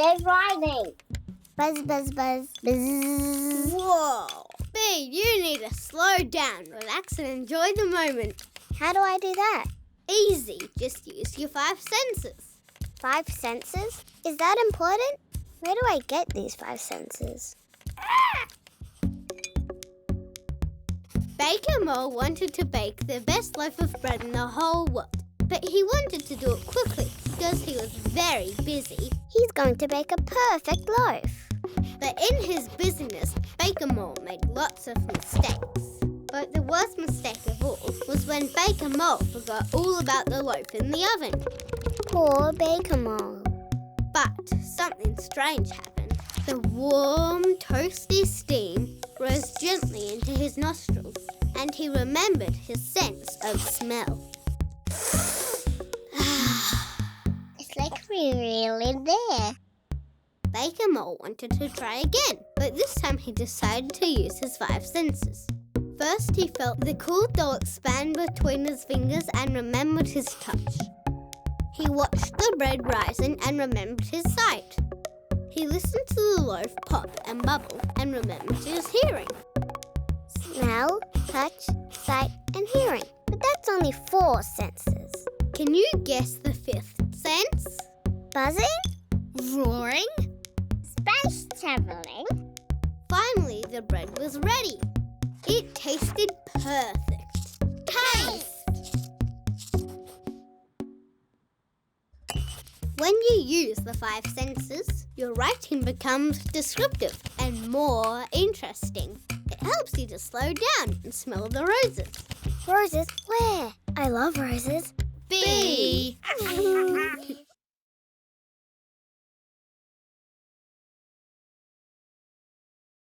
They're riding. Buzz, buzz, buzz, buzz. Whoa! B, you need to slow down, relax and enjoy the moment. How do I do that? Easy, just use your 5 senses. 5 senses? Is that important? Where do I get these 5 senses? Baker Mole wanted to bake the best loaf of bread in the whole world, but he wanted to do it quickly because he was very busy. He's going to bake a perfect loaf. But in his busyness, Baker Mole made lots of mistakes. But the worst mistake of all was when Baker Mole forgot all about the loaf in the oven. Poor Baker Mole. But something strange happened. The warm, toasty steam rose gently into his nostrils, and he remembered his sense of smell. It's like we're really there. Baker Mole wanted to try again, but this time he decided to use his 5 senses. First, he felt the cool dough expand between his fingers and remembered his touch. He watched the bread rising and remembered his sight. He listened to the loaf pop and bubble and remembered his hearing. Smell, touch, sight, and hearing. But that's only 4 senses. Can you guess the 5th sense? Buzzing? Roaring? Space traveling. Finally, the bread was ready. It tasted perfect. Taste! When you use the 5 senses, your writing becomes descriptive and more interesting. It helps you to slow down and smell the roses. Roses? Where? I love roses. B.